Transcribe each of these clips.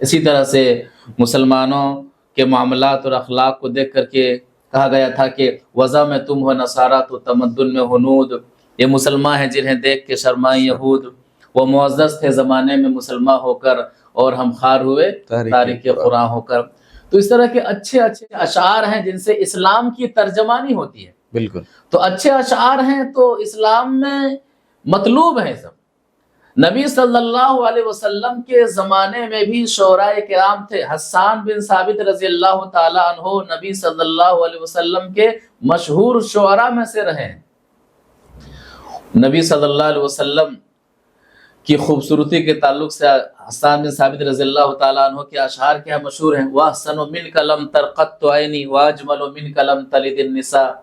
اسی طرح سے مسلمانوں کے معاملات اور اخلاق کو دیکھ کر کے کہا گیا تھا کہ وضع میں تم ہو نصارہ تو تمدن میں ہنود، یہ مسلمان ہیں جنہیں دیکھ کے شرمائیں یہود، وہ معزز تھے زمانے میں مسلمان ہو کر اور ہم خار ہوئے تاریخ قرآن ہو کر۔ تو اس طرح کے اچھے اچھے اشعار ہیں جن سے اسلام کی ترجمانی ہوتی ہے۔ بالکل، تو اچھے اشعار ہیں تو اسلام میں مطلوب ہیں سب۔ نبی صلی اللہ علیہ وسلم کے زمانے میں بھی شعراء کرام تھے۔ حسان بن ثابت رضی اللہ تعالی عنہ نبی صلی اللہ علیہ وسلم کے مشہور شعراء میں سے رہے ہیں۔ نبی صلی اللہ علیہ وسلم کی خوبصورتی کے تعلق سے حسان بن ثابت رضی اللہ تعالیٰ عنہ کے اشعار کیا مشہور ہیں؟ وَأَحْسَنُ مِنْكَ لَمْ تَرْقَتُّ عَيْنِي وَأَجْمَلُ مِنْكَ لَمْ تَلِدِ النِّسَاءُ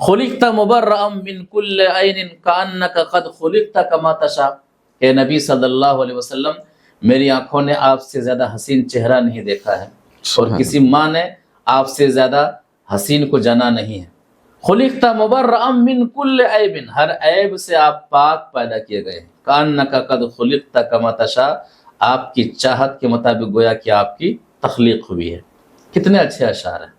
خُلِقْتَ مُبَرَّأً مِنْ كُلِّ عَيْنٍ كَأَنَّكَ قَدْ خُلِقْتَ كَمَا تَشَاءُ۔ کہ نبی صلی اللہ علیہ وسلم میری آنکھوں نے آپ سے زیادہ حسین چہرہ نہیں دیکھا ہے، اور کسی ماں نے آپ سے زیادہ حسین کو جانا نہیں ہے۔ خلقت مبرأ من کل عیب، ہر عیب سے آپ پاک پیدا کیے گئے ہیں۔ کأنک قد خلقت کما تشاء، آپ کی چاہت کے مطابق گویا کہ آپ کی تخلیق ہوئی ہے۔ کتنے اچھے اشعار ہیں۔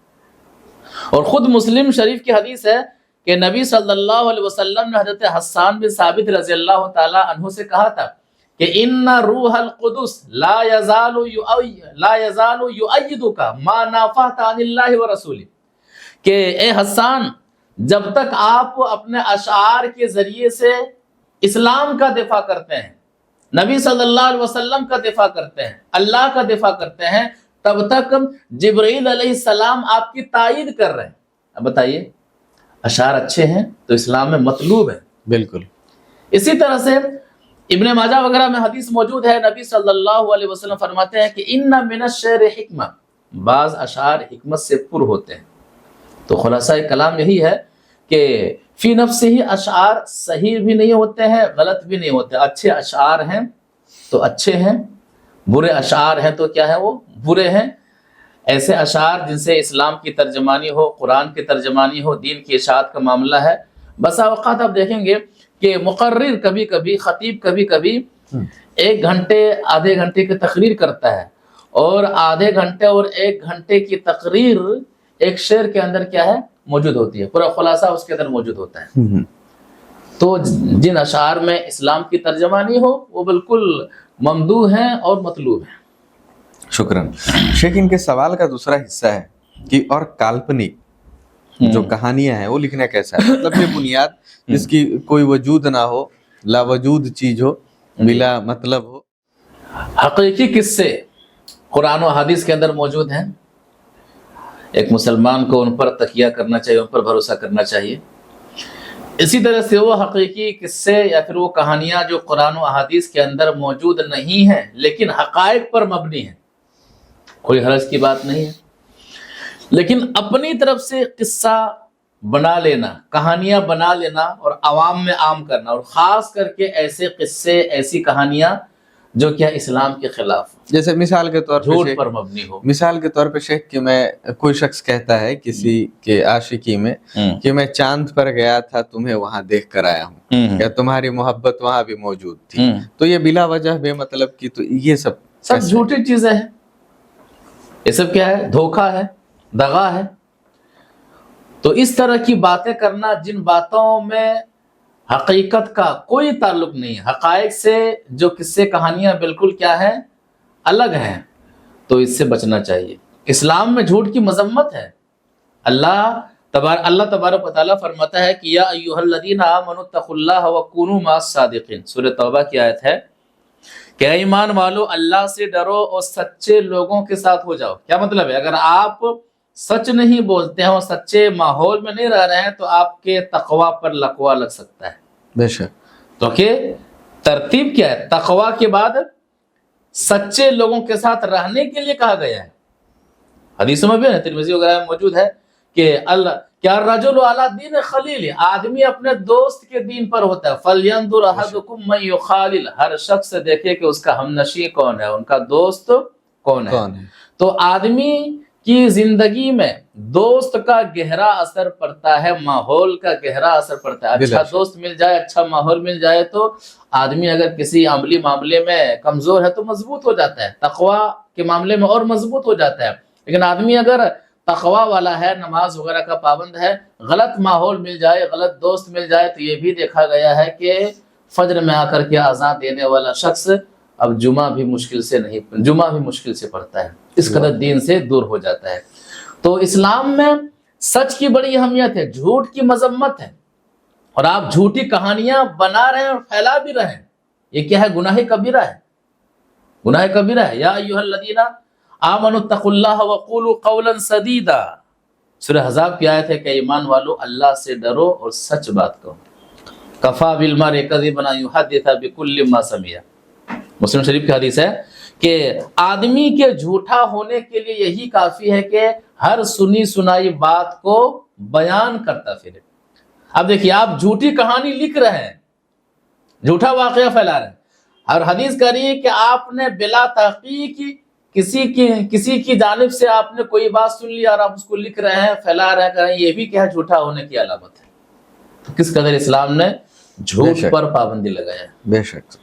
اور خود مسلم شریف کی حدیث ہے کہ نبی صلی اللہ علیہ وسلم نے حضرت حسان بن ثابت رضی اللہ تعالی عنہ سے کہا تھا کہ ان روح القدس لا يزال يؤيدك ما نافحت عن اللہ ورسولہ، کہ اے حسان جب تک آپ اپنے اشعار کے ذریعے سے اسلام کا دفاع کرتے ہیں، نبی صلی اللہ علیہ وسلم کا دفاع کرتے ہیں، اللہ کا دفاع کرتے ہیں، تب تک جبرائیل علیہ السلام آپ کی تائید کر رہے ہیں۔ اب بتائیے، اشعار اچھے ہیں تو اسلام میں مطلوب ہے۔ بالکل۔ اسی طرح سے ابن ماجہ وغیرہ میں حدیث موجود ہے، نبی صلی اللہ علیہ وسلم فرماتے ہیں کہ ان من الشعر حکمہ، بعض اشعار حکمت سے پر ہوتے ہیں۔ تو خلاصہ کلام یہی ہے کہ فی نفس ہی اشعار صحیح بھی نہیں ہوتے ہیں، غلط بھی نہیں ہوتے۔ اچھے اشعار ہیں تو اچھے ہیں، برے اشعار ہیں تو کیا ہے وہ برے ہیں۔ ایسے اشعار جن سے اسلام کی ترجمانی ہو، قرآن کی ترجمانی ہو، دین کی اشاعت کا معاملہ ہے۔ بسا اوقات آپ دیکھیں گے کہ مقرر کبھی کبھی، خطیب کبھی کبھی 1 گھنٹے آدھے گھنٹے کی تقریر کرتا ہے، اور آدھے گھنٹے اور 1 گھنٹے کی تقریر ایک شعر کے اندر کیا ہے موجود ہوتی ہے، پورا خلاصہ اس کے اندر موجود ہوتا ہے۔ تو جن اشعار میں اسلام کی ترجمانی ہو وہ بالکل ممدوح ہیں اور مطلوب ہیں۔ شکراً شیخ۔ ان کے سوال کا دوسرا حصہ ہے کہ اور کالپنک جو کہانیاں ہیں وہ لکھنا کیسا ہے؟ مطلب یہ بنیاد جس کی کوئی وجود نہ ہو، لا وجود چیز ہو، بلا مطلب ہو۔ حقیقی قصے قرآن و حدیث کے اندر موجود ہیں۔ ایک مسلمان کو ان پر تکیہ کرنا چاہیے، ان پر بھروسہ کرنا چاہیے۔ اسی طرح سے وہ حقیقی قصے یا پھر وہ کہانیاں جو قرآن و احادیث کے اندر موجود نہیں ہیں لیکن حقائق پر مبنی ہیں، کوئی حرج کی بات نہیں ہے، لیکن اپنی طرف سے قصہ بنا لینا، کہانیاں بنا لینا اور عوام میں عام کرنا، اور خاص کر کے ایسے قصے، ایسی کہانیاں جو کیا اسلام کے خلاف، جیسے مثال کے طور جھوٹ پہ پر مبنی ہو۔ مثال کے طور پہ شیخ کہ میں کوئی شخص کہتا ہے کسی کے عاشقی میں کہ میں چاند پر گیا تھا، تمہیں وہاں دیکھ کر آیا ہوں، یا تمہاری محبت وہاں بھی موجود تھی، تو یہ بلا وجہ بے مطلب کی، تو یہ سب جھوٹی چیزیں ہیں۔ یہ سب کیا ہے؟ دھوکہ ہے، دغا ہے۔ تو اس طرح کی باتیں کرنا جن باتوں میں حقیقت کا کوئی تعلق نہیں ہے، حقائق سے جو قصے کہانیاں بالکل کیا ہیں الگ ہیں، تو اس سے بچنا چاہیے۔ اسلام میں جھوٹ کی مذمت ہے۔ اللہ تبارک و تعالیٰ فرماتا ہے کہ یا ایھا الذین آمنوا اتقوا اللہ وکونوا مع الصادقین، سورہ توبہ کی آیت ہے کہ اے ایمان والو اللہ سے ڈرو اور سچے لوگوں کے ساتھ ہو جاؤ۔ کیا مطلب ہے؟ اگر آپ سچ نہیں بولتے ہیں اور سچے ماحول میں نہیں رہ رہے ہیں تو آپ کے تقوی پر لقوہ لگ سکتا ہے۔ بے شک۔ تو کہ ترتیب کیا ہے؟ تقوی کے بعد سچے لوگوں کے ساتھ رہنے کے لیے کہا گیا ہے۔ حدیثوں میں بھی ہے، ترمذی وغیرہ میں موجود ہے کہ کیا الرجل علی دین خلیل، آدمی اپنے دوست کے دین پر ہوتا ہے۔ فَلْيَنْظُرْ أَحَدُكُمْ مَنْ يُخَالِلُ، ہر شخص دیکھے کہ اس کا ہم نشیں کون ہے، ان کا دوست کون ہے۔ تو آدمی کی زندگی میں دوست کا گہرا اثر پڑتا ہے، ماحول کا گہرا اثر پڑتا ہے۔ اچھا دوست مل جائے، اچھا ماحول مل جائے تو آدمی اگر کسی عملی معاملے میں کمزور ہے تو مضبوط ہو جاتا ہے۔ تقوی کے معاملے میں اور مضبوط ہو جاتا ہے. لیکن آدمی اگر تقوی والا ہے, نماز وغیرہ کا پابند ہے, غلط ماحول مل جائے, غلط دوست مل جائے, تو یہ بھی دیکھا گیا ہے کہ فجر میں آ کر کے اذان دینے والا شخص اب جمعہ بھی مشکل سے پڑھتا ہے, اس قدر دین سے دور ہو جاتا ہے. تو اسلام میں سچ کی بڑی اہمیت ہے, جھوٹ کی مذمت ہے, اور آپ جھوٹی کہانیاں بنا رہے ہیں اور پھیلا بھی رہے ہیں, یہ کیا ہے؟ گناہ کبیرہ ہے, گناہ کبیرہ ہے. یا ایھا الذین آمنوا اتقوا اللہ وقولوا قولا سدیدا, سورہ احزاب کی آیت ہے کہ ایمان والو اللہ سے ڈرو اور سچ بات کہو. کفا بالمرء کذبا ان یحدث بکل ما سمع, مسلم شریف کی حدیث ہے کہ آدمی کے جھوٹا ہونے کے لیے یہی کافی ہے کہ ہر سنی سنائی بات کو بیان کرتا پھرے. اب دیکھیے, آپ جھوٹی کہانی لکھ رہے ہیں, جھوٹا واقعہ پھیلا رہے ہیں, اور حدیث کہہ رہی ہے کہ آپ نے بلا تحقیق کسی کی جانب سے آپ نے کوئی بات سن لی اور آپ اس کو لکھ رہے ہیں, پھیلا رہے ہیں, یہ بھی کیا ہے؟ جھوٹا ہونے کی علامت ہے. تو کس قدر اسلام نے جھوٹ پر پابندی لگایا ہے. بے شک.